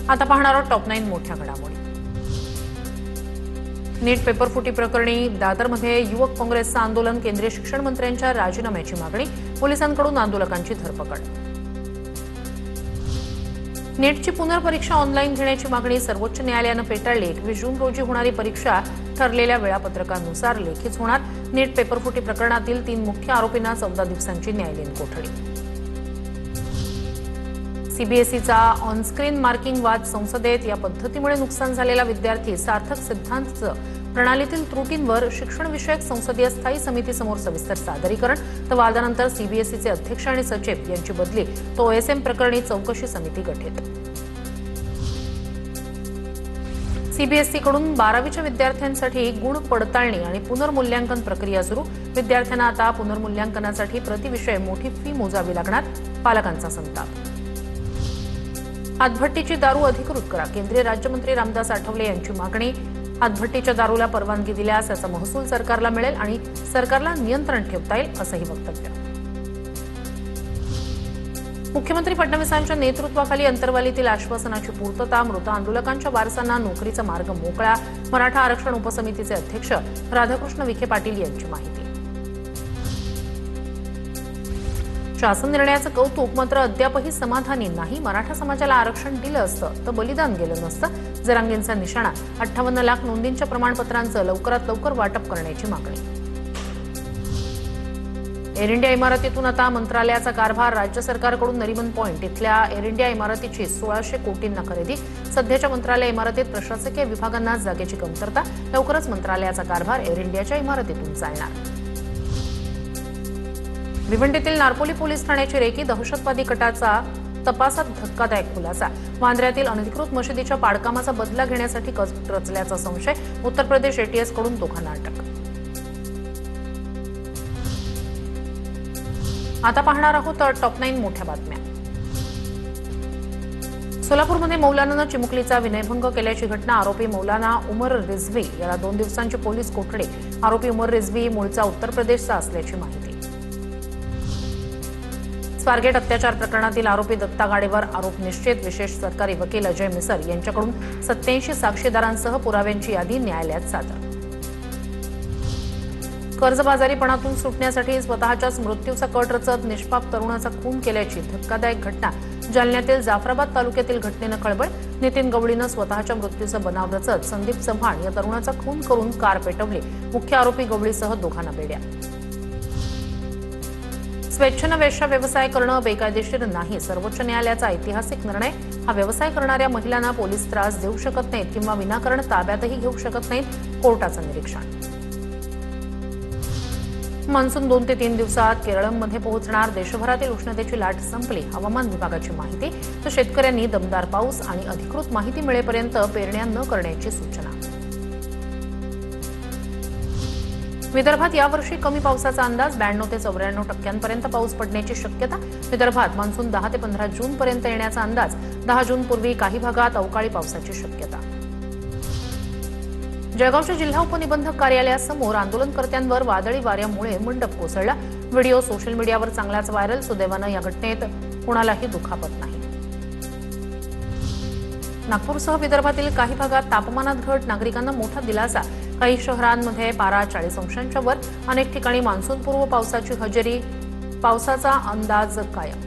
आता पाहणार आहोत टॉप 9 मोठ्या घडामोडी। नीट पेपर फुटी प्रकरणी दादरमध्ये युवक काँग्रेसचं आंदोलन, केंद्रीय शिक्षण मंत्र्यांच्या राजीनाम्याची मागणी, पोलिसांकडून आंदोलकांची धरपकड। नीटची पुनर्परीक्षा ऑनलाईन घेण्याची मागणी सर्वोच्च न्यायालयानं फेटाळली। 21 जून रोजी होणारी परीक्षा ठरलेल्या वेळापत्रकानुसार लेखीच होणार। नीट पेपरफुटी प्रकरणातील 3 मुख्य आरोपींना 14 दिवसांची न्यायालयीन कोठडी। सीबीएसईचा ऑनस्क्रीन मार्किंग वाद संसदेत, या पद्धतीमुळे नुकसान झालेला विद्यार्थी सार्थक सिद्धांत प्रणालीतील त्रुटींवर शिक्षण विषयक संसदीय स्थायी समितीसमोर सविस्तर सादरीकरण, तर वादानंतर सीबीएसईचे अध्यक्ष आणि सचिव यांची बदली, तो ओएसएम प्रकरणी चौकशी समिती गठीत। सीबीएसईकडून 12वीच्या विद्यार्थ्यांसाठी गुण पडताळणी आणि पुनर्मूल्यांकन प्रक्रिया सुरू। विद्यार्थ्यांना आता पुनर्मूल्यांकनासाठी प्रतिविषय मोठी फी मोजावी लागणार, पालकांचा संताप। हातभट्टीची दारू अधिकृत करा, केंद्रीय राज्यमंत्री रामदास आठवले यांची मागणी। हातभट्टीच्या दारूला परवानगी दिल्यास याचा महसूल सरकारला मिळेल आणि सरकारला नियंत्रण ठेवता येईल, असंही वक्तव्य। मुख्यमंत्री फडणवीसांच्या नेतृत्वाखाली अंतर्वालीतील आश्वासनाची पूर्तता, मृत आंदोलकांच्या वारसांना नोकरीचा मार्ग मोकळा। मराठा आरक्षण उपसमितीचे अध्यक्ष राधाकृष्ण विखे पाटील यांची माहिती। शासन निर्णयाचं कौतुक, मात्र अद्यापही समाधानी नाही। मराठा समाजाला आरक्षण दिलं असतं तर बलिदान गेलं नसतं, जरांगेंचा निशाणा। 58 लाख नोंदींच्या प्रमाणपत्रांचं लवकरात लवकर वाटप करण्याची मागणी। एअर इंडिया इमारतीतून आता मंत्रालयाचा कारभार, राज्य सरकारकडून नरिमन पॉइंट इथल्या एअर इंडिया इमारतीची 1600 कोटींना खरेदी। सध्याच्या मंत्रालय इमारतीत प्रशासकीय विभागांना जागेची कमतरता, लवकरच मंत्रालयाचा कारभार एअर इंडियाच्या इमारतीतून चालणार। भिवंडीतील नारपोली पोलीस ठाण्याची रेकी, दहशतवादी कटाचा तपासात धक्कादायक खुलासा। वांद्र्यातील अनधिकृत मशिदीच्या पाडकामाचा बदला घेण्यासाठी कट रचल्याचा संशय, उत्तर प्रदेश एटीएस कडून दोघांना अटक। आता पाहणार आहोत टॉप 9 मोठ्या बातम्या। सोलापूरमध्ये मौलानानं चिमुकलीचा विनयभंग केल्याची घटना, आरोपी मौलाना उमर रिझवी याला 2 दिवसांची पोलीस कोठडी। आरोपी उमर रिझवी मूळचा उत्तर प्रदेशचा असल्याची माहिती। स्वारगेट अत्याचार प्रकरणातील आरोपी दत्ता गाडेवर आरोप निश्चित, विशेष सरकारी वकील अजय मिसर यांच्याकडून 87 साक्षीदारांसह पुराव्यांची यादी न्यायालयात सादर। कर्जबाजारीपणातून सुटण्यासाठी स्वतःच्याच मृत्यूचा कट रचत निष्पाप तरुणाचा खून केल्याची धक्कादायक घटना, जालन्यातील जाफराबाद तालुक्यातील घटनेनं खळबळ। नितीन गवळीनं स्वतःच्या मृत्यूचा बनाव रचत संदीप चव्हाण या तरुणाचा खून करून कार पेटवली। मुख्य आरोपी गवळीसह दोघांना बेड्या। स्वेच्छेनं वेश्या व्यवसाय करणं बेकायदेशीर नाही, सर्वोच्च न्यायालयाचा ऐतिहासिक निर्णय। हा व्यवसाय करणाऱ्या महिलांना पोलीस त्रास देऊ शकत नाहीत किंवा विनाकारण ताब्यातही घेऊ शकत नाहीत, कोर्टाचं निरीक्षण। मान्सून 2 ते 3 दिवसात केरळमध्ये पोहोचणार, देशभरातील उष्णतेची लाट संपली, हवामान विभागाची माहिती। तर शेतकऱ्यांनी दमदार पाऊस आणि अधिकृत माहिती मिळेपर्यंत पेरण्या न करण्याची सूचना। विदर्भात यावर्षी कमी पावसाचा अंदाज, 92 ते 94% पाऊस पडण्याची शक्यता। विदर्भात मान्सून 10 ते 15 जून पर्यंत येण्याचा अंदाज, 10 जून पूर्वी काही भागात अवकाळी पावसाची शक्यता। जळगावच्या जिल्हा उपनिबंधक कार्यालयासमोर आंदोलनकर्त्यांवर वादळी वाऱ्यामुळे मंडप कोसळला। व्हिडिओ सोशल मीडियावर चांगलाच व्हायरल, सुदैवानं या घटनेत कुणालाही दुखापत नाही। नागपूरसह विदर्भातील काही भागात तापमानात घट, नागरिकांना मोठा दिलासा। काही शहरांमध्ये पारा 40 अंशांच्या वर, अनेक ठिकाणी मान्सूनपूर्व पावसाची हजेरी, पावसाचा अंदाज कायम।